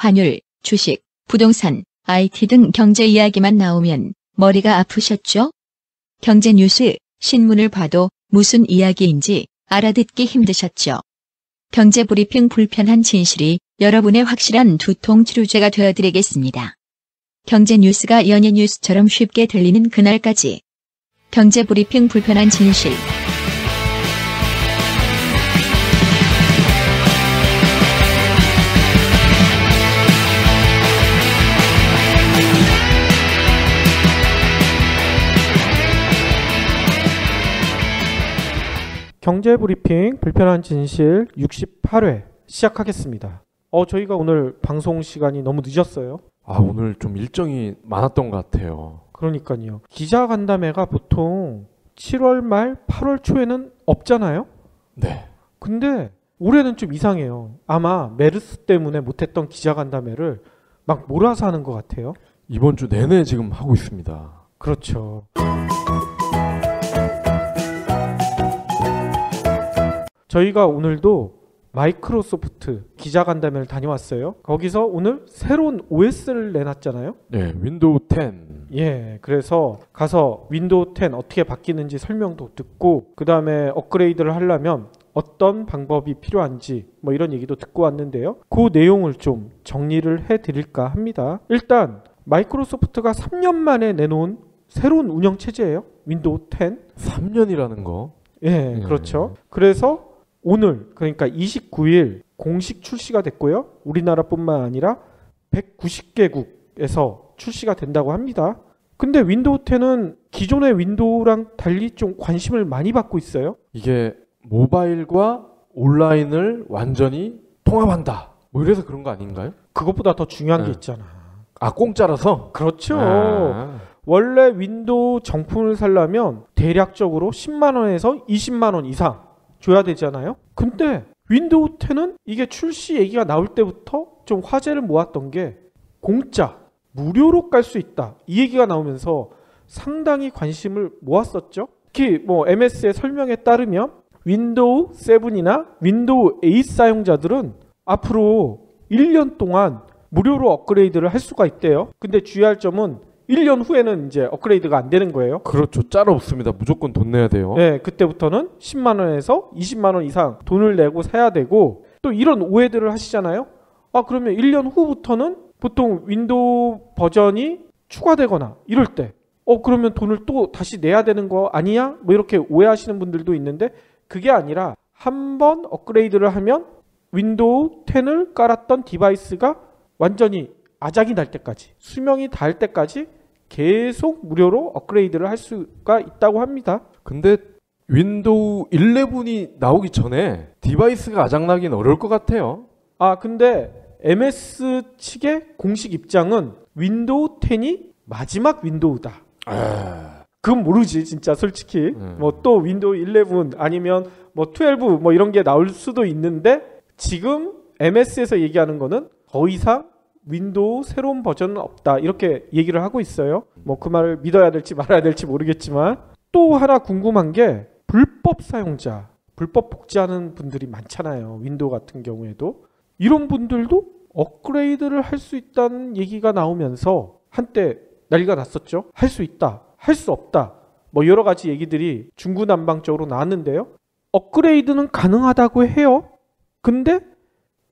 환율, 주식, 부동산, IT 등 경제 이야기만 나오면 머리가 아프셨죠? 경제 뉴스, 신문을 봐도 무슨 이야기인지 알아듣기 힘드셨죠? 경제 브리핑 불편한 진실이 여러분의 확실한 두통 치료제가 되어드리겠습니다. 경제 뉴스가 연예 뉴스처럼 쉽게 들리는 그날까지. 경제 브리핑 불편한 진실. 경제 브리핑 불편한 진실 68회 시작하겠습니다. 저희가 오늘 방송 시간이 너무 늦었어요. 오늘 좀 일정이 많았던 것 같아요. 그러니까요. 기자간담회가 보통 7월 말 8월 초에는 없잖아요. 네. 근데 올해는 좀 이상해요. 아마 메르스 때문에 못했던 기자간담회를 막 몰아서 하는 것 같아요. 이번 주 내내 지금 하고 있습니다. 그렇죠. 저희가 오늘도 마이크로소프트 기자간담회를 다녀왔어요. 거기서 오늘 새로운 OS를 내놨잖아요. 네, 윈도우 10. 예, 그래서 가서 윈도우 10 어떻게 바뀌는지 설명도 듣고 그 다음에 업그레이드를 하려면 어떤 방법이 필요한지 뭐 이런 얘기도 듣고 왔는데요. 그 내용을 좀 정리를 해드릴까 합니다. 일단 마이크로소프트가 3년 만에 내놓은 새로운 운영체제예요. 윈도우 10. 3년이라는 거. 예, 그렇죠. 그래서 오늘 그러니까 29일 공식 출시가 됐고요. 우리나라뿐만 아니라 190개국에서 출시가 된다고 합니다. 근데 윈도우 10은 기존의 윈도우랑 달리 좀 관심을 많이 받고 있어요. 이게 모바일과 온라인을 완전히 통합한다. 뭐 이래서 그런 거 아닌가요? 그것보다 더 중요한 게 있잖아. 공짜라서? 그렇죠. 원래 윈도우 정품을 사려면 대략적으로 10만 원에서 20만 원 이상 줘야 되잖아요. 근데 윈도우 10은 이게 출시 얘기가 나올 때부터 좀 화제를 모았던 게 공짜, 무료로 깔 수 있다. 이 얘기가 나오면서 상당히 관심을 모았었죠. 특히 뭐 MS의 설명에 따르면 윈도우 7이나 윈도우 8 사용자들은 앞으로 1년 동안 무료로 업그레이드를 할 수가 있대요. 근데 주의할 점은 1년 후에는 이제 업그레이드가 안 되는 거예요. 그렇죠. 짤 없습니다. 무조건 돈 내야 돼요. 네, 그때부터는 10만 원에서 20만 원 이상 돈을 내고 사야 되고 또 이런 오해들을 하시잖아요. 그러면 1년 후부터는 보통 윈도우 버전이 추가되거나 이럴 때 그러면 돈을 또 다시 내야 되는 거 아니야? 뭐 이렇게 오해하시는 분들도 있는데 그게 아니라 한 번 업그레이드를 하면 윈도우 10을 깔았던 디바이스가 완전히 아작이 날 때까지, 수명이 닿을 때까지 계속 무료로 업그레이드를 할 수가 있다고 합니다. 근데 윈도우 11이 나오기 전에 디바이스가 아작나긴 어려울 것 같아요. 근데 MS 측의 공식 입장은 윈도우 10이 마지막 윈도우다. 그건 모르지 진짜 솔직히. 뭐 또 윈도우 11 아니면 뭐 12 뭐 이런 게 나올 수도 있는데 지금 MS에서 얘기하는 거는 더 이상 윈도우 새로운 버전은 없다 이렇게 얘기를 하고 있어요. 뭐 그 말을 믿어야 될지 말아야 될지 모르겠지만 또 하나 궁금한 게 불법 사용자, 불법 복제하는 분들이 많잖아요. 윈도우 같은 경우에도 이런 분들도 업그레이드를 할 수 있다는 얘기가 나오면서 한때 난리가 났었죠. 할 수 있다, 할 수 없다 뭐 여러 가지 얘기들이 중구난방적으로 나왔는데요. 업그레이드는 가능하다고 해요. 근데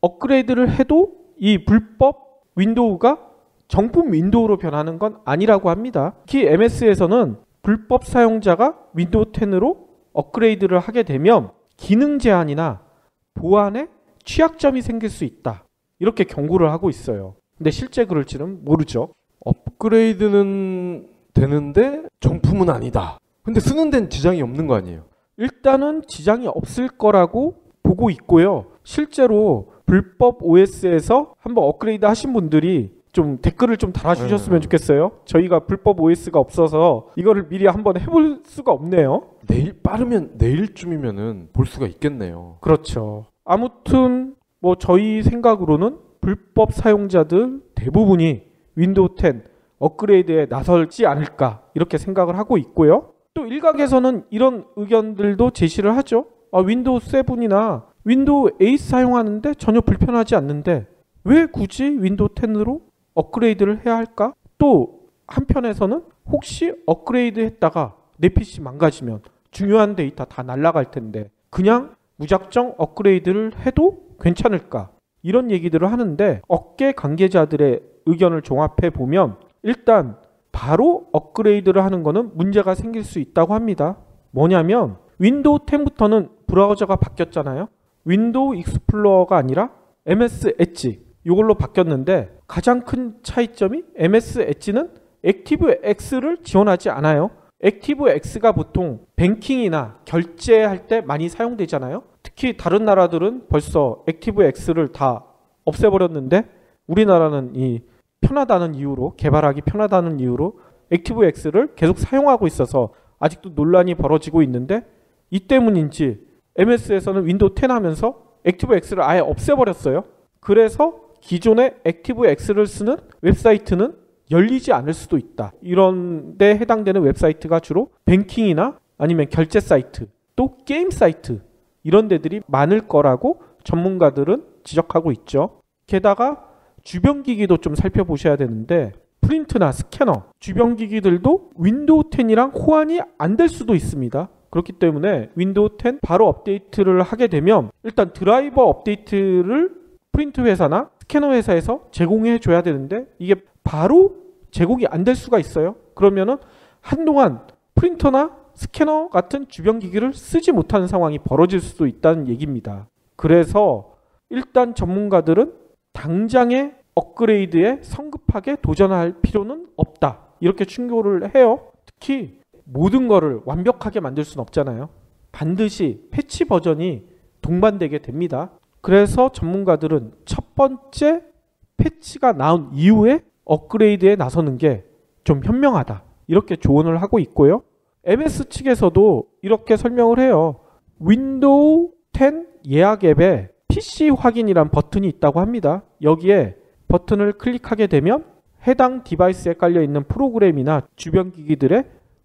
업그레이드를 해도 이 불법 윈도우가 정품 윈도우로 변하는 건 아니라고 합니다. 특히 MS에서는 불법 사용자가 윈도우 10으로 업그레이드를 하게 되면 기능 제한이나 보안에 취약점이 생길 수 있다. 이렇게 경고를 하고 있어요. 근데 실제 그럴지는 모르죠. 업그레이드는 되는데 정품은 아니다. 근데 쓰는 데는 지장이 없는 거 아니에요? 일단은 지장이 없을 거라고 보고 있고요. 실제로 불법 OS에서 한번 업그레이드 하신 분들이 좀 댓글을 좀 달아주셨으면 좋겠어요. 저희가 불법 OS가 없어서 이거를 미리 한번 해볼 수가 없네요. 빠르면 내일쯤이면은 볼 수가 있겠네요. 그렇죠. 아무튼 뭐 저희 생각으로는 불법 사용자들 대부분이 윈도우 10 업그레이드에 나설지 않을까 이렇게 생각을 하고 있고요. 또 일각에서는 이런 의견들도 제시를 하죠. 윈도우 7이나 윈도우 8 사용하는데 전혀 불편하지 않는데 왜 굳이 윈도우 10으로 업그레이드를 해야 할까? 또 한편에서는 혹시 업그레이드 했다가 내 PC 망가지면 중요한 데이터 다 날아갈 텐데 그냥 무작정 업그레이드를 해도 괜찮을까? 이런 얘기들을 하는데 업계 관계자들의 의견을 종합해 보면 일단 바로 업그레이드를 하는 거는 문제가 생길 수 있다고 합니다. 뭐냐면 윈도우 10부터는 브라우저가 바뀌었잖아요. 윈도우 익스플로러가 아니라 MS 엣지 이걸로 바뀌었는데 가장 큰 차이점이 MS 엣지는 액티브 X를 지원하지 않아요. 액티브 X가 보통 뱅킹이나 결제할 때 많이 사용되잖아요. 특히 다른 나라들은 벌써 액티브 X를 다 없애버렸는데 우리나라는 이 편하다는 이유로 개발하기 편하다는 이유로 액티브 X를 계속 사용하고 있어서 아직도 논란이 벌어지고 있는데 이 때문인지 MS에서는 윈도우 10 하면서 액티브 X를 아예 없애버렸어요. 그래서 기존의 액티브 X를 쓰는 웹사이트는 열리지 않을 수도 있다. 이런 데 해당되는 웹사이트가 주로 뱅킹이나 아니면 결제 사이트, 또 게임 사이트 이런 데들이 많을 거라고 전문가들은 지적하고 있죠. 게다가 주변 기기도 좀 살펴보셔야 되는데 프린트나 스캐너, 주변 기기들도 윈도우 10이랑 호환이 안 될 수도 있습니다. 그렇기 때문에 윈도우 10 바로 업데이트를 하게 되면 일단 드라이버 업데이트를 프린트 회사나 스캐너 회사에서 제공해 줘야 되는데 이게 바로 제공이 안 될 수가 있어요. 그러면은 한동안 프린터나 스캐너 같은 주변 기기를 쓰지 못하는 상황이 벌어질 수도 있다는 얘기입니다. 그래서 일단 전문가들은 당장의 업그레이드에 성급하게 도전할 필요는 없다. 이렇게 충고를 해요. 특히 모든 거를 완벽하게 만들 수는 없잖아요. 반드시 패치 버전이 동반되게 됩니다. 그래서 전문가들은 첫 번째 패치가 나온 이후에 업그레이드에 나서는 게 좀 현명하다. 이렇게 조언을 하고 있고요. MS 측에서도 이렇게 설명을 해요. 윈도우 10 예약 앱에 PC 확인이란 버튼이 있다고 합니다. 여기에 버튼을 클릭하게 되면 해당 디바이스에 깔려있는 프로그램이나 주변 기기들의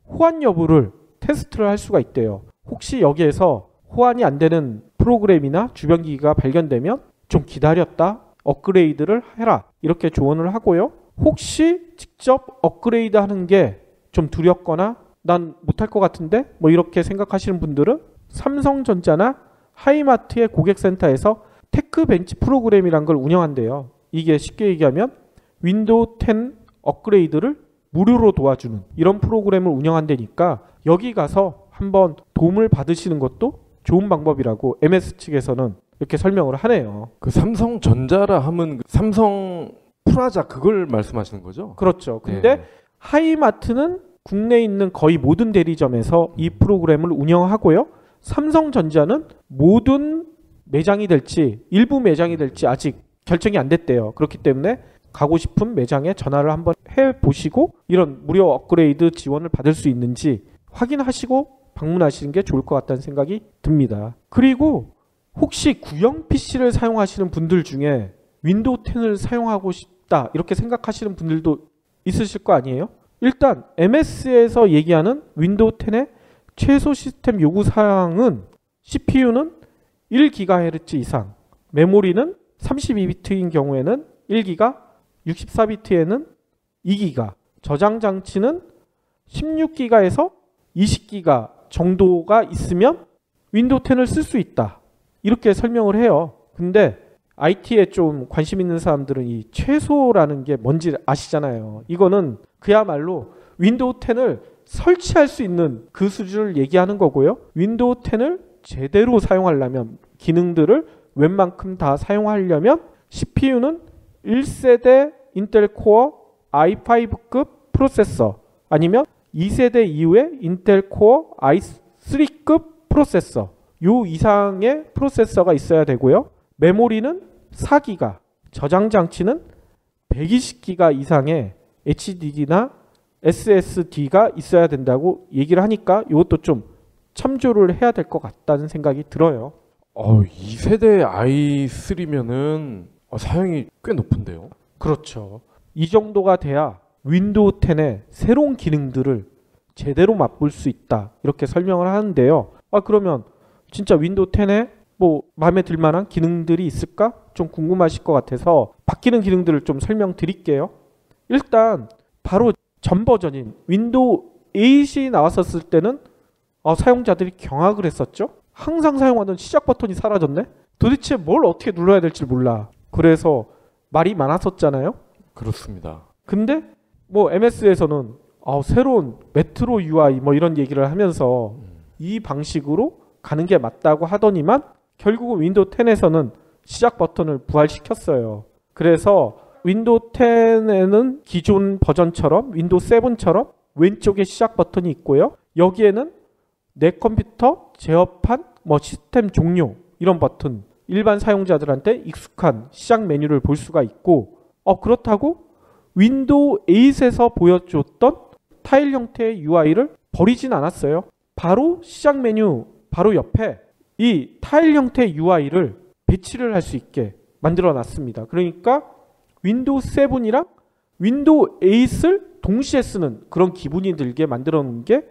호환 여부를 테스트를 할 수가 있대요. 혹시 여기에서 호환이 안 되는 프로그램이나 주변 기기가 발견되면 좀 기다렸다 업그레이드를 해라. 이렇게 조언을 하고요. 혹시 직접 업그레이드 하는 게 좀 두렵거나 난 못할 것 같은데 뭐 이렇게 생각하시는 분들은 삼성전자나 하이마트의 고객센터에서 테크벤치 프로그램이란 걸 운영한대요. 이게 쉽게 얘기하면 윈도우 10 업그레이드를 무료로 도와주는 이런 프로그램을 운영한다니까 여기 가서 한번 도움을 받으시는 것도 좋은 방법이라고 MS 측에서는 이렇게 설명을 하네요. 그 삼성전자라 하면 삼성 프라자 그걸 말씀하시는 거죠? 그렇죠. 근데 네. 하이마트는 국내에 있는 거의 모든 대리점에서 이 프로그램을 운영하고요. 삼성전자는 모든 매장이 될지 일부 매장이 될지 아직 결정이 안 됐대요. 그렇기 때문에 가고 싶은 매장에 전화를 한번 해보시고 이런 무료 업그레이드 지원을 받을 수 있는지 확인하시고 방문하시는 게 좋을 것 같다는 생각이 듭니다. 그리고 혹시 구형 PC를 사용하시는 분들 중에 윈도우 10을 사용하고 싶다 이렇게 생각하시는 분들도 있으실 거 아니에요? 일단 MS에서 얘기하는 윈도우 10의 최소 시스템 요구사항은 CPU는 1GHz 이상, 메모리는 32비트인 경우에는 1기가, 64비트에는 2기가, 저장 장치는 16기가에서 20기가 정도가 있으면 윈도우 10을 쓸 수 있다. 이렇게 설명을 해요. 근데 IT에 좀 관심 있는 사람들은 이 최소라는 게 뭔지 아시잖아요. 이거는 그야말로 윈도우 10을 설치할 수 있는 그 수준을 얘기하는 거고요. 윈도우 10을 제대로 사용하려면 기능들을 웬만큼 다 사용하려면 CPU는 1세대 인텔 코어 i5급 프로세서 아니면 2세대 이후의 인텔 코어 i3급 프로세서 요 이상의 프로세서가 있어야 되고요. 메모리는 4기가, 저장 장치는 120기가 이상의 HDD나 SSD가 있어야 된다고 얘기를 하니까 이것도 좀 참조를 해야 될 것 같다는 생각이 들어요. 2세대 i3면은 사양이 꽤 높은데요. 그렇죠. 이 정도가 돼야 윈도우 10의 새로운 기능들을 제대로 맛볼 수 있다. 이렇게 설명을 하는데요. 그러면 진짜 윈도우 10에 뭐 마음에 들 만한 기능들이 있을까? 좀 궁금하실 것 같아서 바뀌는 기능들을 좀 설명드릴게요. 일단 바로 전 버전인 윈도우 8이 나왔었을 때는 사용자들이 경악을 했었죠. 항상 사용하던 시작 버튼이 사라졌네. 도대체 뭘 어떻게 눌러야 될지 몰라. 그래서 말이 많았었잖아요. 그렇습니다. 근데 뭐 MS에서는 새로운 메트로 UI 뭐 이런 얘기를 하면서 이 방식으로 가는 게 맞다고 하더니만 결국은 윈도우 10에서는 시작 버튼을 부활시켰어요. 그래서 윈도우 10에는 기존 버전처럼 윈도우 7처럼 왼쪽에 시작 버튼이 있고요. 여기에는 내 컴퓨터 제어판 뭐 시스템 종료 이런 버튼, 일반 사용자들한테 익숙한 시작 메뉴를 볼 수가 있고, 그렇다고 윈도우 8에서 보여줬던 타일 형태의 UI를 버리진 않았어요. 바로 시작 메뉴 바로 옆에 이 타일 형태의 UI를 배치를 할 수 있게 만들어 놨습니다. 그러니까 윈도우 7이랑 윈도우 8을 동시에 쓰는 그런 기분이 들게 만들어 놓은 게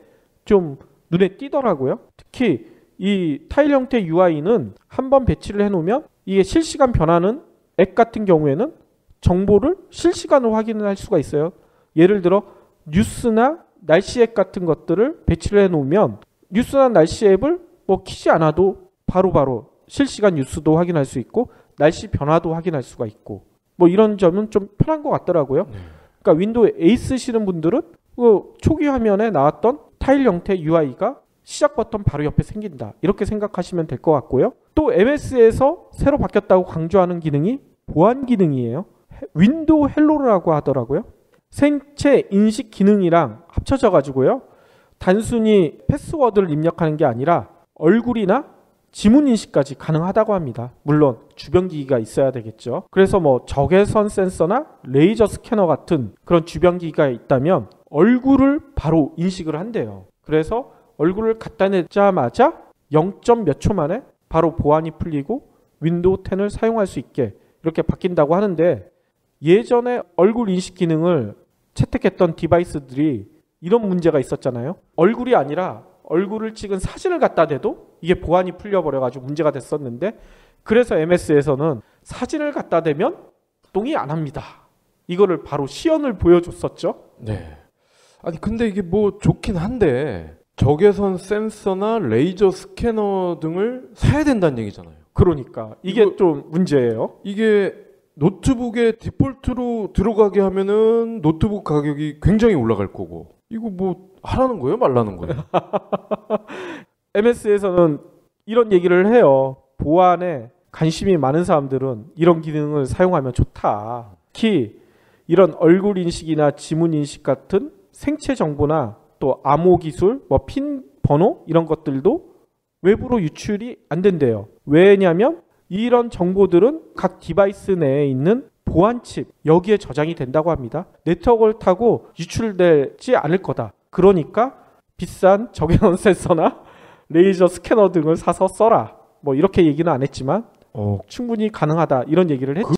좀 눈에 띄더라고요. 특히 이 타일 형태 UI는 한번 배치를 해놓으면 이게 실시간 변하는 앱 같은 경우에는 정보를 실시간으로 확인을 할 수가 있어요. 예를 들어 뉴스나 날씨 앱 같은 것들을 배치를 해놓으면 뉴스나 날씨 앱을 뭐 키지 않아도 바로바로 실시간 뉴스도 확인할 수 있고 날씨 변화도 확인할 수가 있고 뭐 이런 점은 좀 편한 것 같더라고요. 그러니까 윈도우 8 쓰시는 분들은 그 초기 화면에 나왔던 타일 형태 UI가 시작 버튼 바로 옆에 생긴다. 이렇게 생각하시면 될 것 같고요. 또 MS에서 새로 바뀌었다고 강조하는 기능이 보안 기능이에요. 윈도우 헬로라고 하더라고요. 생체 인식 기능이랑 합쳐져 가지고요. 단순히 패스워드를 입력하는 게 아니라 얼굴이나 지문 인식까지 가능하다고 합니다. 물론 주변 기기가 있어야 되겠죠. 그래서 뭐 적외선 센서나 레이저 스캐너 같은 그런 주변 기기가 있다면 얼굴을 바로 인식을 한대요. 그래서 얼굴을 갖다 내자마자 0. 몇 초 만에 바로 보안이 풀리고 윈도우 10을 사용할 수 있게 이렇게 바뀐다고 하는데, 예전에 얼굴 인식 기능을 채택했던 디바이스들이 이런 문제가 있었잖아요. 얼굴이 아니라 얼굴을 찍은 사진을 갖다 대도 이게 보안이 풀려버려가지고 문제가 됐었는데, 그래서 MS에서는 사진을 갖다 대면 작동이 안 합니다. 이거를 바로 시연을 보여줬었죠. 네. 아니 근데 이게 뭐 좋긴 한데 적외선 센서나 레이저 스캐너 등을 사야 된다는 얘기잖아요. 그러니까 이게 좀 문제예요. 이게 노트북에 디폴트로 들어가게 하면은 노트북 가격이 굉장히 올라갈 거고, 이거 뭐 하라는 거예요? 말라는 거예요? MS에서는 이런 얘기를 해요. 보안에 관심이 많은 사람들은 이런 기능을 사용하면 좋다. 특히 이런 얼굴 인식이나 지문 인식 같은 생체 정보나 또 암호 기술, 뭐 핀 번호 이런 것들도 외부로 유출이 안 된대요. 왜냐하면 이런 정보들은 각 디바이스 내에 있는 보안 칩 여기에 저장이 된다고 합니다. 네트워크를 타고 유출되지 않을 거다. 그러니까 비싼 적외선 센서나 레이저 스캐너 등을 사서 써라. 뭐 이렇게 얘기는 안 했지만 충분히 가능하다 이런 얘기를 했죠.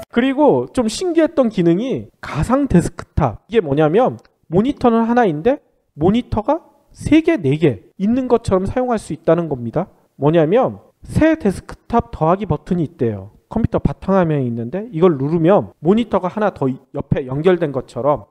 그리고 좀 신기했던 기능이 가상 데스크탑. 이게 뭐냐면 모니터는 하나인데 모니터가 3개, 4개 있는 것처럼 사용할 수 있다는 겁니다. 뭐냐면 새 데스크탑 더하기 버튼이 있대요. 컴퓨터 바탕화면이 있는데 이걸 누르면 모니터가 하나 더 옆에 연결된 것처럼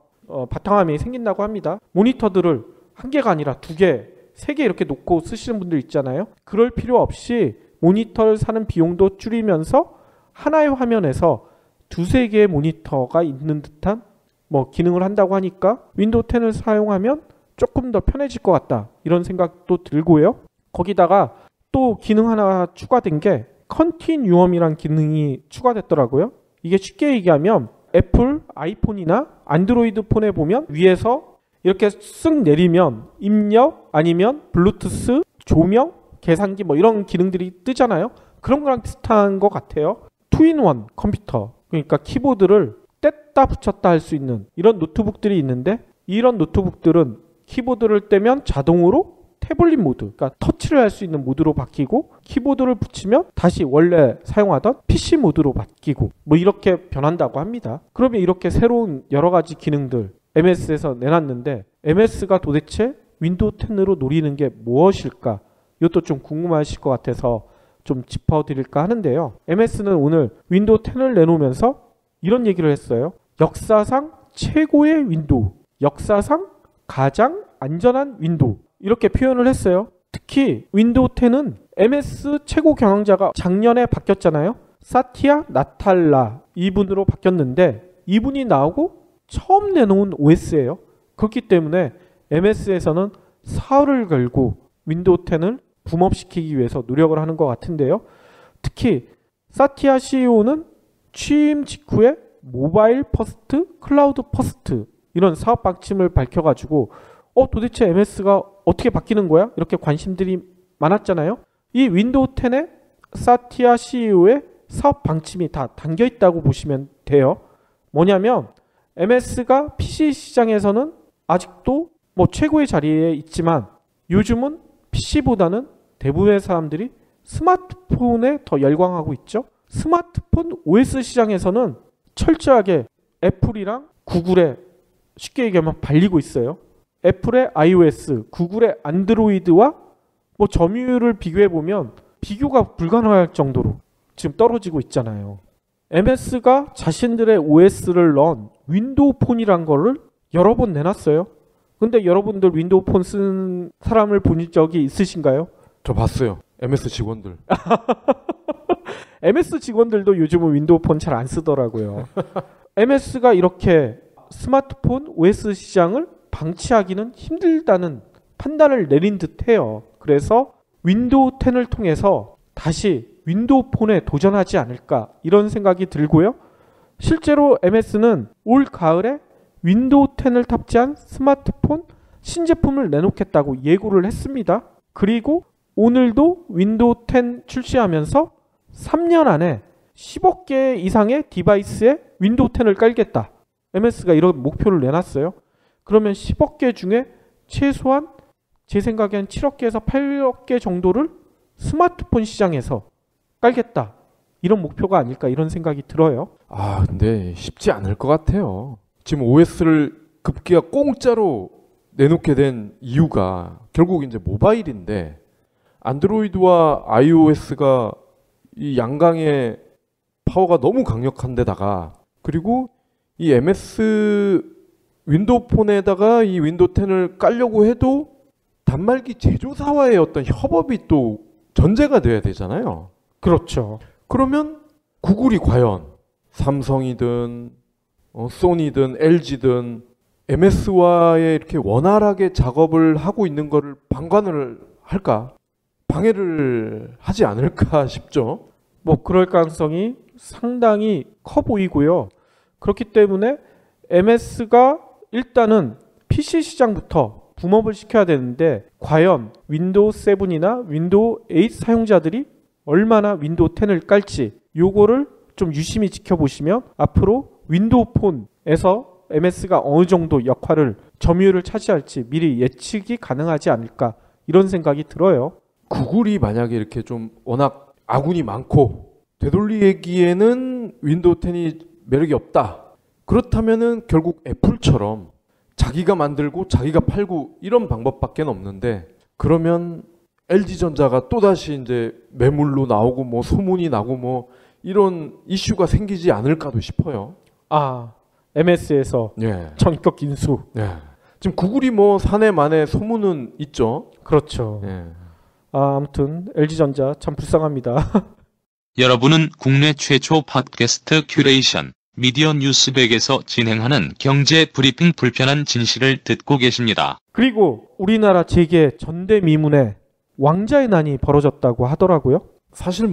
바탕화면이 생긴다고 합니다. 모니터들을 1개가 아니라 2개, 3개 이렇게 놓고 쓰시는 분들 있잖아요. 그럴 필요 없이 모니터를 사는 비용도 줄이면서 하나의 화면에서 2-3개의 모니터가 있는 듯한 뭐 기능을 한다고 하니까 윈도우 10을 사용하면 조금 더 편해질 것 같다 이런 생각도 들고요. 거기다가 또 기능 하나 추가된 게 컨티뉴엄이란 기능이 추가됐더라고요. 이게 쉽게 얘기하면 애플 아이폰이나 안드로이드 폰에 보면 위에서 이렇게 쓱 내리면 입력 아니면 블루투스, 조명, 계산기 뭐 이런 기능들이 뜨잖아요. 그런 거랑 비슷한 것 같아요. 2-in-1 컴퓨터, 그러니까 키보드를 뗐다 붙였다 할 수 있는 이런 노트북들이 있는데, 이런 노트북들은 키보드를 떼면 자동으로 태블릿 모드, 그러니까 터치를 할 수 있는 모드로 바뀌고, 키보드를 붙이면 다시 원래 사용하던 PC 모드로 바뀌고 뭐 이렇게 변한다고 합니다. 그러면 이렇게 새로운 여러 가지 기능들 MS에서 내놨는데 MS가 도대체 윈도우 10으로 노리는 게 무엇일까 이것도 좀 궁금하실 것 같아서 좀 짚어드릴까 하는데요. MS는 오늘 윈도우 10을 내놓으면서 이런 얘기를 했어요. 역사상 최고의 윈도우, 역사상 가장 안전한 윈도우, 이렇게 표현을 했어요. 특히 윈도우 10은 MS 최고 경영자가 작년에 바뀌었잖아요. 사티아 나탈라 이분으로 바뀌었는데 이분이 나오고 처음 내놓은 OS예요. 그렇기 때문에 MS에서는 사활을 걸고 윈도우 10을 붐업시키기 위해서 노력을 하는 것 같은데요. 특히 사티아 CEO는 취임 직후에 모바일 퍼스트, 클라우드 퍼스트 이런 사업 방침을 밝혀가지고 도대체 MS가 어떻게 바뀌는 거야? 이렇게 관심들이 많았잖아요. 이 윈도우 10에 사티아 CEO의 사업 방침이 다 담겨 있다고 보시면 돼요. 뭐냐면 MS가 PC 시장에서는 아직도 최고의 자리에 있지만 요즘은 PC보다는 대부분의 사람들이 스마트폰에 더 열광하고 있죠. 스마트폰 OS 시장에서는 철저하게 애플이랑 구글에 쉽게 얘기하면 발리고 있어요. 애플의 iOS, 구글의 안드로이드와 점유율을 비교해보면 비교가 불가능할 정도로 지금 떨어지고 있잖아요. MS가 자신들의 OS를 넣은 윈도우 폰이란 거를 여러 번 내놨어요. 근데 여러분들 윈도우 폰 쓰는 사람을 본 적이 있으신가요? 저 봤어요. MS 직원들. MS 직원들도 요즘은 윈도우 폰 잘 안 쓰더라고요. MS가 이렇게 스마트폰 OS 시장을 방치하기는 힘들다는 판단을 내린 듯해요. 그래서 윈도우 10을 통해서 다시 윈도우 폰에 도전하지 않을까 이런 생각이 들고요. 실제로 MS는 올 가을에 윈도우 10을 탑재한 스마트폰 신제품을 내놓겠다고 예고를 했습니다. 그리고 오늘도 윈도우 10 출시하면서 3년 안에 10억 개 이상의 디바이스에 윈도우 10을 깔겠다. MS가 이런 목표를 내놨어요. 그러면 10억 개 중에 최소한 제 생각엔 7억 개에서 8억 개 정도를 스마트폰 시장에서 깔겠다. 이런 목표가 아닐까 이런 생각이 들어요. 근데 쉽지 않을 것 같아요. 지금 OS를 급기야 공짜로 내놓게 된 이유가 결국 이제 모바일인데 안드로이드와 iOS가 이 양강의 파워가 너무 강력한 데다가 그리고 이 MS 윈도우 폰에다가 이 윈도우 10을 깔려고 해도 단말기 제조사와의 어떤 협업이 또 전제가 돼야 되잖아요. 그렇죠. 그러면 구글이 과연 삼성이든 소니든 LG든 MS와의 이렇게 원활하게 작업을 하고 있는 거를 방관을 할까? 방해를 하지 않을까 싶죠. 그럴 가능성이 상당히 커 보이고요. 그렇기 때문에 MS가 일단은 PC 시장부터 붐업을 시켜야 되는데 과연 윈도우 7이나 윈도우 8 사용자들이 얼마나 윈도우 10을 깔지 요거를 좀 유심히 지켜보시면 앞으로 윈도우 폰에서 MS가 어느 정도 역할을 점유율을 차지할지 미리 예측이 가능하지 않을까 이런 생각이 들어요. 구글이 만약에 이렇게 좀 워낙 아군이 많고 되돌리기에는 윈도우 10이 매력이 없다. 그렇다면은 결국 애플처럼 자기가 만들고 자기가 팔고 이런 방법밖에 없는데 그러면 LG전자가 또다시 이제 매물로 나오고 소문이 나고 이런 이슈가 생기지 않을까도 싶어요. MS에서 전격 인수. 지금 구글이 사내 만에 소문은 있죠. 그렇죠. 아무튼 LG전자 참 불쌍합니다. 여러분은 국내 최초 팟캐스트 큐레이션 미디어 뉴스백에서 진행하는 경제 브리핑 불편한 진실을 듣고 계십니다. 그리고 우리나라 재계 전대미문에 왕자의 난이 벌어졌다고 하더라고요. 사실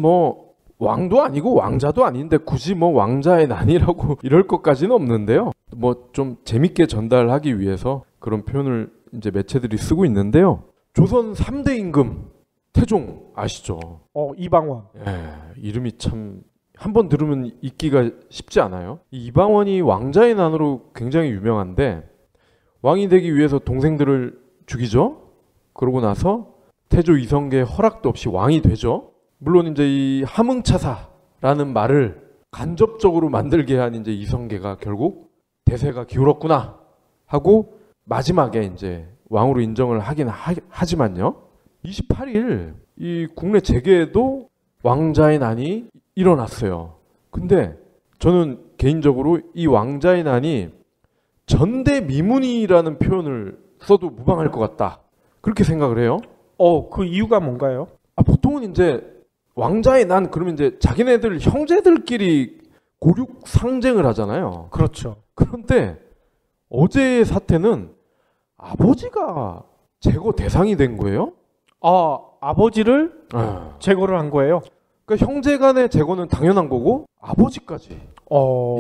왕도 아니고 왕자도 아닌데 굳이 왕자의 난이라고 이럴 것까지는 없는데요. 좀 재밌게 전달하기 위해서 그런 표현을 이제 매체들이 쓰고 있는데요. 조선 3대 임금 태종 아시죠? 이방원. 이름이 참 한번 들으면 잊기가 쉽지 않아요. 이방원이 왕자의 난으로 굉장히 유명한데 왕이 되기 위해서 동생들을 죽이죠. 그러고 나서 태조 이성계의 허락도 없이 왕이 되죠. 물론 이제 이 함흥차사라는 말을 간접적으로 만들게 한 이제 이성계가 결국 대세가 기울었구나 하고 마지막에 이제 왕으로 인정을 하긴 하지만요. 28일 이 국내 재계에도 왕자의 난이 일어났어요. 근데 저는 개인적으로 이 왕자의 난이 전대미문이라는 표현을 써도 무방할 것 같다. 그렇게 생각을 해요. 그 이유가 뭔가요? 보통은 이제 왕자의 난 그러면 이제 자기네들 형제들끼리 고륙 상쟁을 하잖아요. 그렇죠. 그런데 어제의 사태는 아버지가 제거 대상이 된 거예요. 아버지를 제거를 한 거예요? 그러니까 형제 간의 제거는 당연한 거고 아버지까지.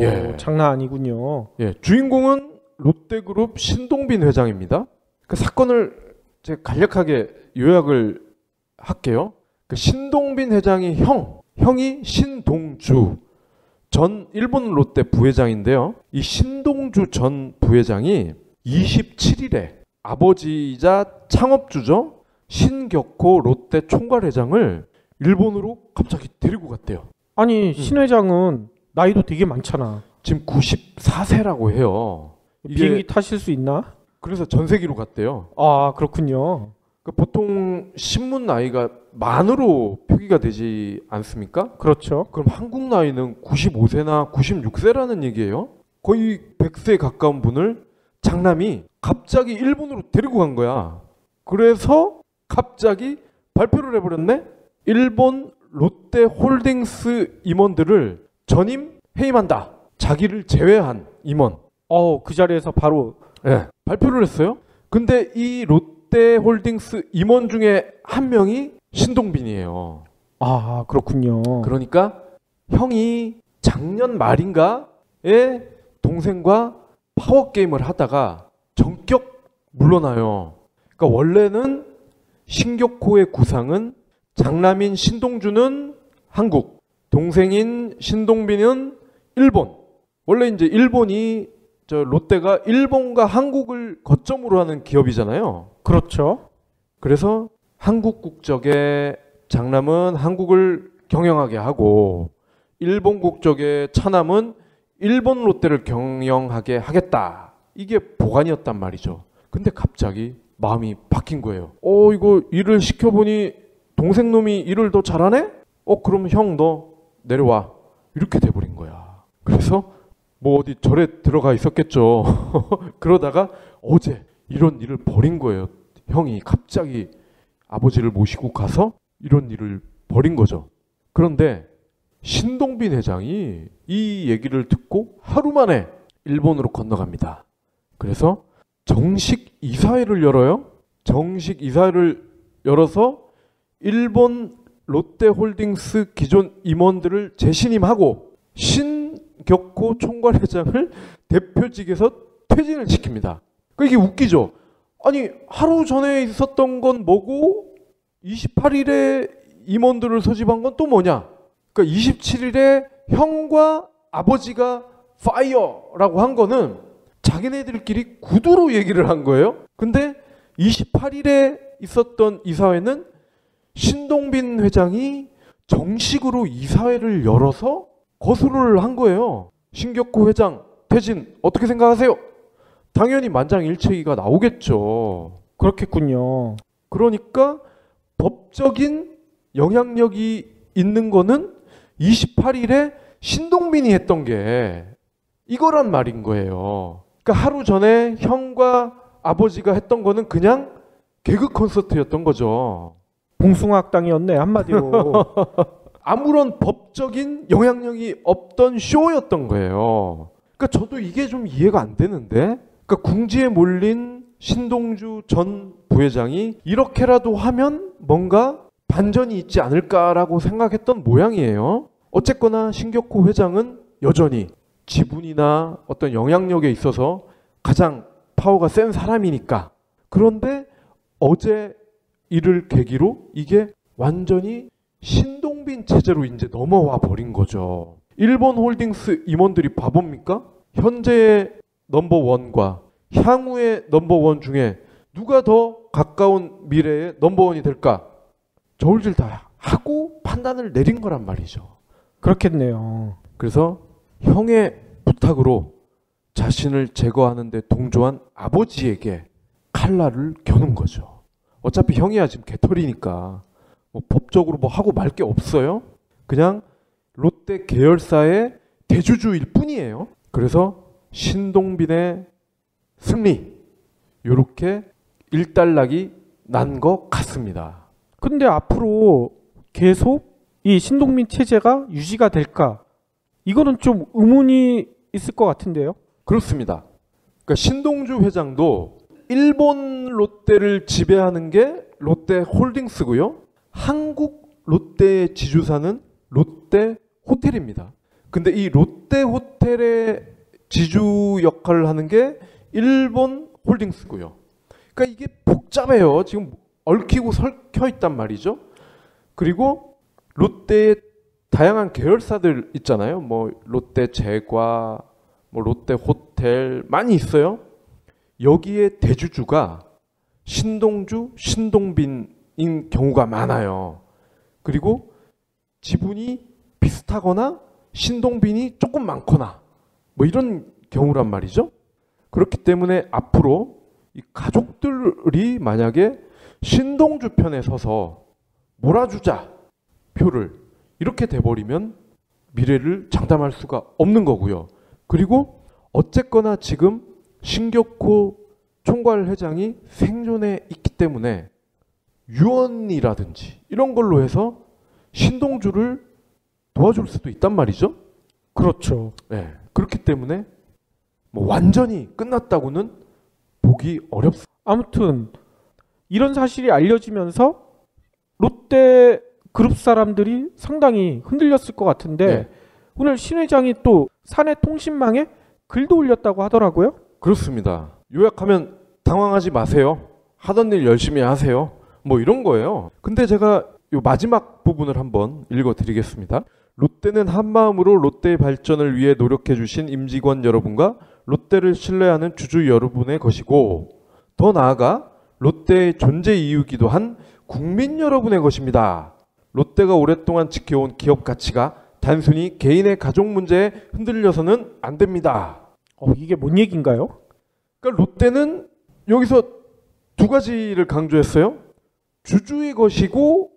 예. 장난 아니군요. 예, 주인공은 롯데그룹 신동빈 회장입니다. 그 사건을 제가 간략하게 요약을 할게요. 그 신동빈 회장이 형이 신동주 전 일본 롯데 부회장인데요. 이 신동주 전 부회장이 27일에 아버지이자 창업주죠. 신격호 롯데 총괄회장을 일본으로 갑자기 데리고 갔대요. 아니 신 회장은 나이도 되게 많잖아. 지금 94세라고 해요. 비행기 타실 수 있나? 그래서 전세기로 갔대요. 그렇군요. 보통 신문 나이가 만으로 표기가 되지 않습니까? 그렇죠. 그럼 한국 나이는 95세나 96세라는 얘기예요. 거의 100세에 가까운 분을 장남이 갑자기 일본으로 데리고 간 거야. 그래서 갑자기 발표를 해버렸네. 일본 롯데홀딩스 임원들을 전임 해임한다. 자기를 제외한 임원. 그 자리에서 바로 발표를 했어요. 근데 이 롯데홀딩스 임원 중에 한 명이 신동빈이에요. 그렇군요. 그러니까 형이 작년 말인가에 동생과 파워게임을 하다가 전격 물러나요. 그러니까 원래는 신격호의 구상은 장남인 신동주는 한국, 동생인 신동빈은 일본. 원래 이제 일본이 롯데가 일본과 한국을 거점으로 하는 기업이잖아요. 그렇죠. 그래서 한국 국적의 장남은 한국을 경영하게 하고 일본 국적의 차남은 일본 롯데를 경영하게 하겠다. 이게 보관이었단 말이죠. 근데 갑자기 마음이 바뀐 거예요. 이거 일을 시켜보니 동생 놈이 일을 더 잘하네? 그럼 형 너 내려와. 이렇게 돼버린 거야. 그래서 뭐 어디 절에 들어가 있었겠죠. 그러다가 어제 이런 일을 벌인 거예요. 형이 갑자기 아버지를 모시고 가서 이런 일을 벌인 거죠. 그런데 신동빈 회장이 이 얘기를 듣고 하루 만에 일본으로 건너갑니다. 그래서 정식 이사회를 열어요. 정식 이사회를 열어서 일본 롯데홀딩스 기존 임원들을 재신임하고 신격호 총괄회장을 대표직에서 퇴진을 시킵니다. 이게 웃기죠. 아니 하루 전에 있었던 건 뭐고 28일에 임원들을 소집한 건 또 뭐냐. 그러니까 27일에 형과 아버지가 파이어라고 한 거는 자기네들끼리 구두로 얘기를 한 거예요. 근데 28일에 있었던 이사회는 신동빈 회장이 정식으로 이사회를 열어서 거수를 한 거예요. 신격호 회장 퇴진 어떻게 생각하세요? 당연히 만장일치가 나오겠죠. 그렇겠군요. 그러니까 법적인 영향력이 있는 거는 28일에 신동빈이 했던 게 이거란 말인 거예요. 그러니까 하루 전에 형과 아버지가 했던 거는 그냥 개그 콘서트였던 거죠. 봉숭아학당이었네 한마디로. 아무런 법적인 영향력이 없던 쇼였던 거예요. 그러니까 저도 이게 좀 이해가 안 되는데, 그러니까 궁지에 몰린 신동주 전 부회장이 이렇게라도 하면 뭔가 반전이 있지 않을까라고 생각했던 모양이에요. 어쨌거나 신격호 회장은 여전히 지분이나 어떤 영향력에 있어서 가장 파워가 센 사람이니까. 그런데 어제 이를 계기로 이게 완전히 신동빈 체제로 이제 넘어와 버린 거죠. 일본 홀딩스 임원들이 바보입니까? 현재의 넘버원과 향후의 넘버원 중에 누가 더 가까운 미래의 넘버원이 될까? 저울질 다 하고 판단을 내린 거란 말이죠. 그렇겠네요. 그래서 형의 부탁으로 자신을 제거하는 데 동조한 아버지에게 칼날을 겨눈 거죠. 어차피 형이야 지금 개털이니까 뭐 법적으로 뭐 하고 말 게 없어요. 그냥 롯데 계열사의 대주주일 뿐이에요. 그래서 신동빈의 승리 요렇게 일단락이 난 것 같습니다. 근데 앞으로 계속 이 신동빈 체제가 유지가 될까? 이거는 좀 의문이 있을 것 같은데요. 그렇습니다. 그러니까 신동주 회장도 일본 롯데를 지배하는 게 롯데 홀딩스고요. 한국 롯데의 지주사는 롯데 호텔입니다. 근데 이 롯데 호텔의 지주 역할을 하는 게 일본 홀딩스고요. 그러니까 이게 복잡해요. 지금 얽히고 설켜 있단 말이죠. 그리고 롯데의 다양한 계열사들 있잖아요. 뭐 롯데 제과, 뭐 롯데 호텔 많이 있어요. 여기에 대주주가 신동주, 신동빈인 경우가 많아요. 그리고 지분이 비슷하거나 신동빈이 조금 많거나 뭐 이런 경우란 말이죠. 그렇기 때문에 앞으로 이 가족들이 만약에 신동주 편에 서서 몰아주자 표를 이렇게 돼버리면 미래를 장담할 수가 없는 거고요. 그리고 어쨌거나 지금 신격호 총괄 회장이 생존해 있기 때문에 유언이라든지 이런 걸로 해서 신동주를 도와줄 수도 있단 말이죠. 그렇죠. 네. 그렇기 때문에 뭐 완전히 끝났다고는 보기 어렵습니다. 아무튼 이런 사실이 알려지면서 롯데 그룹 사람들이 상당히 흔들렸을 것 같은데 네. 오늘 신 회장이 또 사내 통신망에 글도 올렸다고 하더라고요. 그렇습니다. 요약하면 당황하지 마세요. 하던 일 열심히 하세요. 뭐 이런 거예요. 근데 제가 요 마지막 부분을 한번 읽어드리겠습니다. 롯데는 한마음으로 롯데의 발전을 위해 노력해 주신 임직원 여러분과 롯데를 신뢰하는 주주 여러분의 것이고 더 나아가 롯데의 존재 이유이기도 한 국민 여러분의 것입니다. 롯데가 오랫동안 지켜온 기업 가치가 단순히 개인의 가족 문제에 흔들려서는 안 됩니다. 이게 뭔 얘기인가요? 그러니까 롯데는 여기서 두 가지를 강조했어요. 주주의 것이고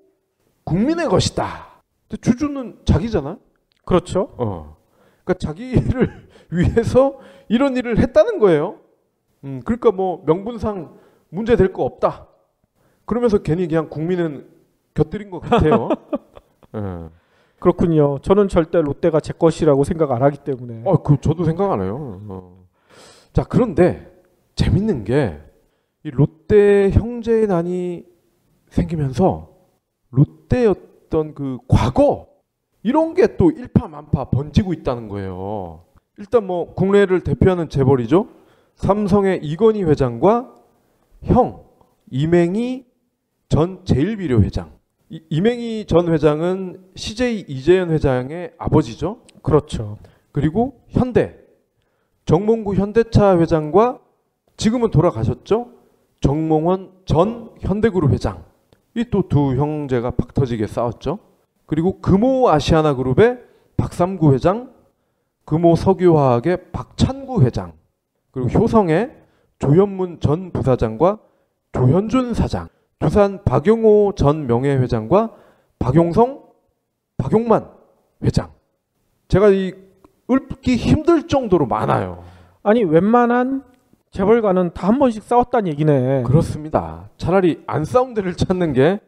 국민의 것이다. 근데 주주는 자기잖아요. 그렇죠. 그러니까 자기를 위해서 이런 일을 했다는 거예요. 그러니까 뭐 명분상 문제 될 거 없다. 그러면서 괜히 그냥 국민은 곁들인 것 같아요. 그렇군요. 저는 절대 롯데가 제 것이라고 생각 안 하기 때문에. 저도 생각 안 해요. 자, 그런데 재밌는 게 이 롯데 형제난이 생기면서 롯데의 어떤 그 과거 이런 게 또 일파만파 번지고 있다는 거예요. 일단 뭐 국내를 대표하는 재벌이죠. 삼성의 이건희 회장과 형 이맹희 전 제일비료 회장. 이맹희 전 회장은 CJ 이재현 회장의 아버지죠. 그렇죠. 그리고 현대 정몽구 현대차 회장과 지금은 돌아가셨죠. 정몽원 전 현대그룹 회장. 이 또 두 형제가 박터지게 싸웠죠. 그리고 금호 아시아나그룹의 박삼구 회장, 금호 석유화학의 박찬구 회장, 그리고 효성의 조현문 전 부사장과 조현준 사장, 두산 박용호 전 명예회장과 박용성, 박용만 회장. 제가 이 읊기 힘들 정도로 많아요. 아니 웬만한 재벌가는 다 한 번씩 싸웠다는 얘기네. 그렇습니다. 차라리 안 싸운 데를 찾는 게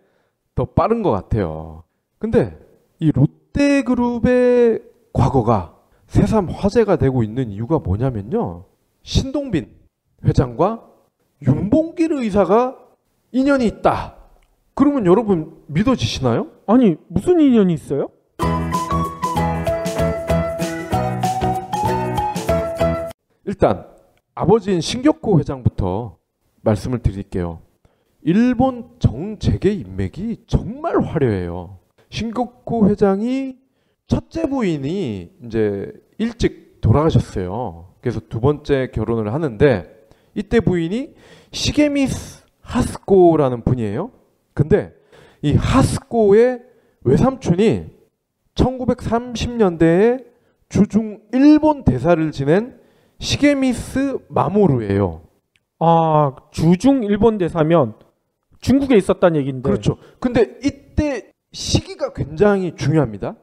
더 빠른 것 같아요. 근데 이 롯데그룹의 과거가 새삼 화제가 되고 있는 이유가 뭐냐면요. 신동빈 회장과 윤봉길 의사가 인연이 있다. 그러면 여러분 믿어지시나요? 아니 무슨 인연이 있어요? 일단 아버지인 신격호 회장부터 말씀을 드릴게요. 일본 정재계 인맥이 정말 화려해요. 신격호 회장이 첫째 부인이 이제 일찍 돌아가셨어요. 그래서 두 번째 결혼을 하는데 이때 부인이 시게미스 하스코라는 분이에요. 근데 이 하스코의 외삼촌이 1930년대에 주중 일본 대사를 지낸 시게미스 마모루예요. 주중 일본 대사면 중국에 있었다는 얘기인데. 그렇죠. 근데 이때 시기가 굉장히 중요합니다.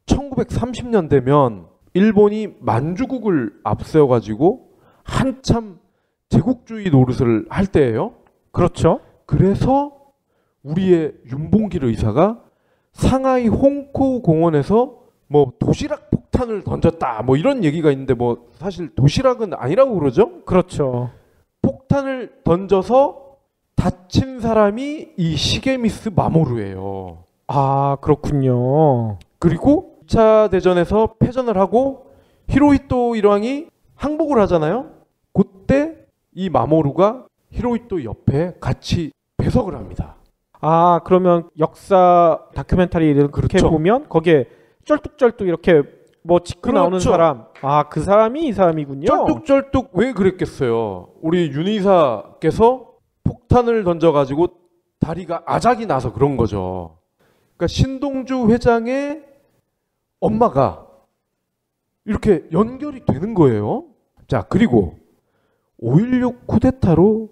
1930년 되면 일본이 만주국을 앞세워가지고 한참 제국주의 노릇을 할 때예요. 그렇죠. 그래서 우리의 윤봉길 의사가 상하이 홍코 공원에서 뭐 도시락 폭탄을 던졌다 뭐 이런 얘기가 있는데 뭐 사실 도시락은 아니라고 그러죠. 그렇죠. 폭탄을 던져서 다친 사람이 이 시게미스 마모루예요. 아, 그렇군요. 그리고 2차 대전에서 패전을 하고 히로히토 일왕이 항복을 하잖아요. 그때 이 마모루가 히로히토 옆에 같이 배석을 합니다. 아, 그러면 역사 다큐멘터리 이렇게 그렇죠. 보면 거기에 쩔뚝쩔뚝 이렇게 뭐 짚고 그렇죠. 나오는 사람. 아, 그 사람이 이 사람이군요. 쩔뚝쩔뚝 왜 그랬겠어요. 우리 윤 의사께서 폭탄을 던져가지고 다리가 아작이 나서 그런 거죠. 그러니까 신동주 회장의 엄마가 이렇게 연결이 되는 거예요. 자, 그리고 5.16 쿠데타로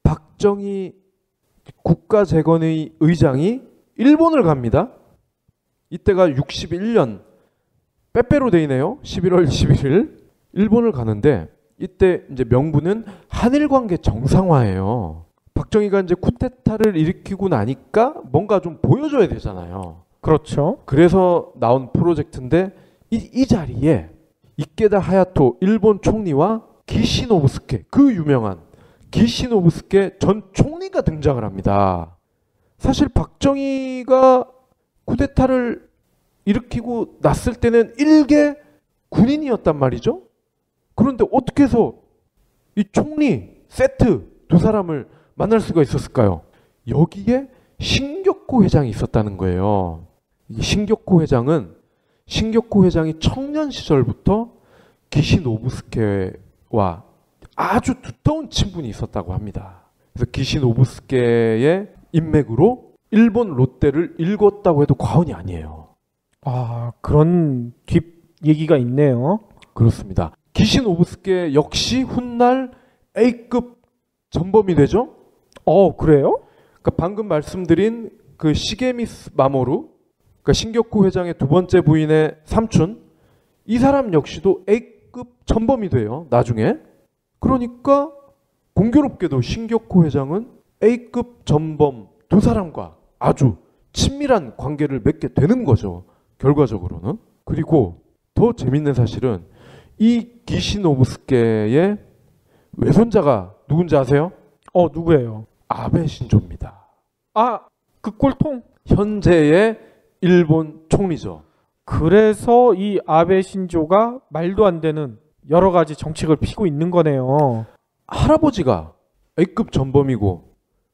박정희 국가재건의 의장이 일본을 갑니다. 이때가 61년 빼빼로데이네요. 11월 11일 일본을 가는데 이때 이제 명분은 한일 관계 정상화예요. 박정희가 이제 쿠데타를 일으키고 나니까 뭔가 좀 보여줘야 되잖아요. 그렇죠. 그래서 나온 프로젝트인데 이 자리에 이케다 하야토 일본 총리와 기시노부스케 그 유명한 기시노부스케 전 총리가 등장을 합니다. 사실 박정희가 쿠데타를 일으키고 났을 때는 일개 군인이었단 말이죠. 그런데 어떻게 해서 이 총리 세트 두 사람을 만날 수가 있었을까요? 여기에 신격호 회장이 있었다는 거예요. 이 신격호 회장이 청년 시절부터 기시노부스케와 아주 두터운 친분이 있었다고 합니다. 그래서 기시노부스케의 인맥으로 일본 롯데를 읽었다고 해도 과언이 아니에요. 아, 그런 뒷 얘기가 있네요. 그렇습니다. 기시노부스케 역시 훗날 A급 전범이 되죠. 그래요? 그러니까 방금 말씀드린 그 시게미스 마모루, 그러니까 신격호 회장의 두 번째 부인의 삼촌, 이 사람 역시도 A급 전범이 돼요. 나중에. 그러니까 공교롭게도 신격호 회장은 A급 전범 두 사람과 아주 친밀한 관계를 맺게 되는 거죠. 결과적으로는. 그리고 더 재밌는 사실은 이 기시노부스케의 외손자가 누군지 아세요? 누구예요? 아베 신조입니다. 아, 그 꼴통. 현재의 일본 총리죠. 그래서 이 아베 신조가 말도 안 되는 여러 가지 정책을 피고 있는 거네요. 할아버지가 A급 전범이고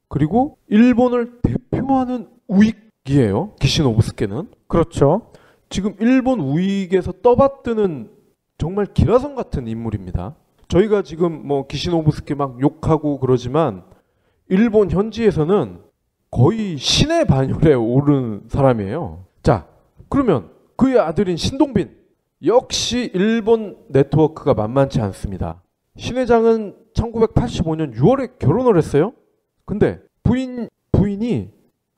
그리고 일본을 대표하는 우익이에요. 기시노부스케는. 그렇죠. 지금 일본 우익에서 떠받드는 정말 기라성 같은 인물입니다. 저희가 지금 뭐 기시노부스케 막 욕하고 그러지만 일본 현지에서는 거의 신의 반열에 오른 사람이에요. 자, 그러면 그의 아들인 신동빈 역시 일본 네트워크가 만만치 않습니다. 신 회장은 1985년 6월에 결혼을 했어요. 근데 부인이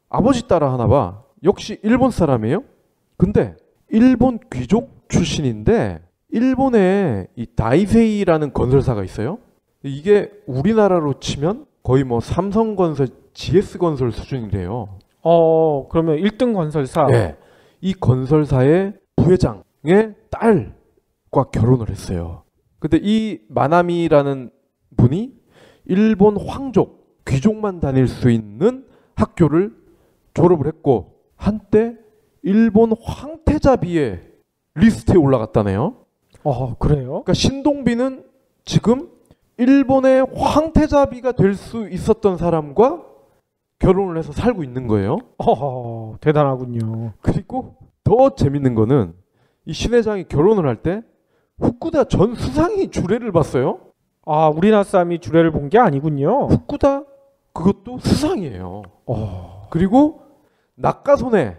아버지 따라 하나 봐. 역시 일본 사람이에요. 근데 일본 귀족 출신인데 일본에 이 다이세이라는 건설사가 있어요. 이게 우리나라로 치면 거의 뭐 삼성건설, GS건설 수준이래요. 그러면 1등 건설사. 네. 이 건설사의 부회장의 딸과 결혼을 했어요. 근데 이 마나미라는 분이 일본 황족, 귀족만 다닐 수 있는 학교를 졸업을 했고 한때 일본 황태자비의 리스트에 올라갔다네요. 그래요? 그러니까 신동빈은 지금 일본의 황태자비가 될 수 있었던 사람과 결혼을 해서 살고 있는 거예요. 대단하군요. 그리고 더 재밌는 거는 이 신 회장이 결혼을 할 때 후쿠다 전 수상이 주례를 봤어요. 아, 우리나라 사람이 주례를 본 게 아니군요. 후쿠다 그것도 수상이에요. 그리고 낙가소네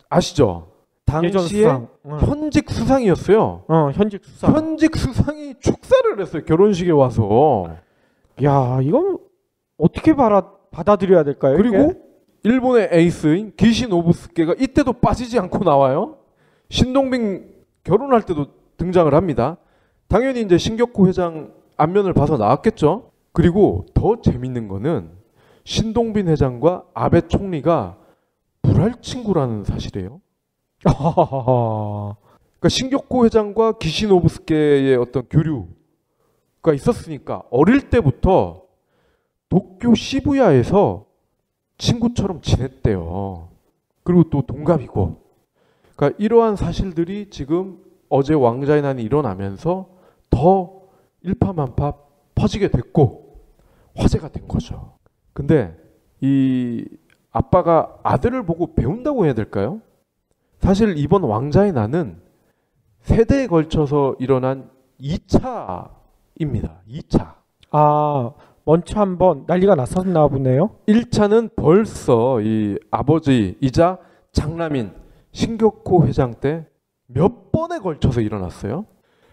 아시죠? 당시에 수상. 현직 수상이었어요. 현직 수상. 현직 수상이 축사를 했어요. 결혼식에 와서. 야, 이건 어떻게 받아들여야 될까요? 그리고 이게? 일본의 에이스인 기시노부스케가 이때도 빠지지 않고 나와요. 신동빈 결혼할 때도 등장을 합니다. 당연히 이제 신격호 회장 안면을 봐서 나왔겠죠. 그리고 더 재밌는 거는 신동빈 회장과 아베 총리가 불알 친구라는 사실이에요. 그러니까 신격호 회장과 기시노부스케의 어떤 교류가 있었으니까 어릴 때부터 도쿄 시부야에서 친구처럼 지냈대요. 그리고 또 동갑이고. 그러니까 이러한 사실들이 지금 어제 왕자의 난이 일어나면서 더 일파만파 퍼지게 됐고 화제가 된 거죠. 근데 이 아빠가 아들을 보고 배운다고 해야 될까요? 사실 이번 왕자의 난은 세대에 걸쳐서 일어난 2차입니다. 2차. 아, 먼저 한번 난리가 났었나 보네요. 1차는 벌써 이 아버지이자 장남인 신격호 회장 때 몇 번에 걸쳐서 일어났어요.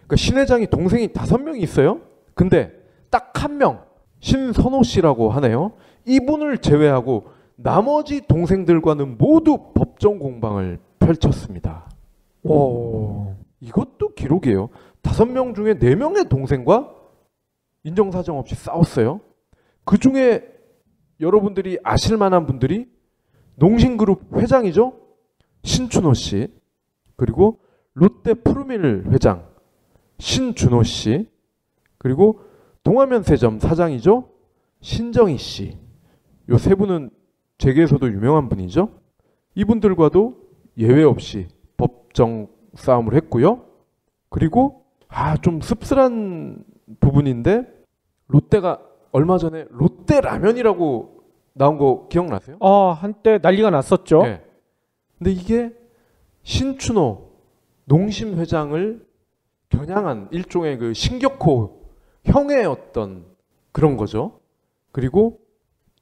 그러니까 신 회장이 동생이 5명이 있어요. 근데 딱 한 명, 신선호 씨라고 하네요. 이분을 제외하고 나머지 동생들과는 모두 법정 공방을 펼쳤습니다. 오. 이것도 기록이에요. 5명 중에 4명의 동생과 인정사정 없이 싸웠어요. 그 중에 여러분들이 아실 만한 분들이 농심그룹 회장이죠. 신춘호 씨. 그리고 롯데 푸르밀 회장 신준호 씨. 그리고 동화면세점 사장이죠. 신정희 씨. 요 세 분은 재계에서도 유명한 분이죠. 이분들과도 예외 없이 법정 싸움을 했고요. 그리고 좀 씁쓸한 부분인데 롯데가 얼마 전에 롯데 라면이라고 나온 거 기억나세요? 한때 난리가 났었죠. 네. 근데 이게 신춘호 농심 회장을 겨냥한 일종의 그 신격호 형의 어떤 그런 거죠. 그리고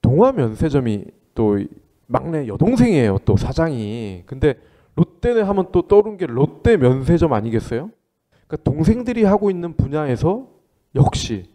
동화면세점이 또 막내 여동생이에요. 또 사장이. 근데 롯데네 하면 또 떠오른 게 롯데 면세점 아니겠어요? 그러니까 동생들이 하고 있는 분야에서 역시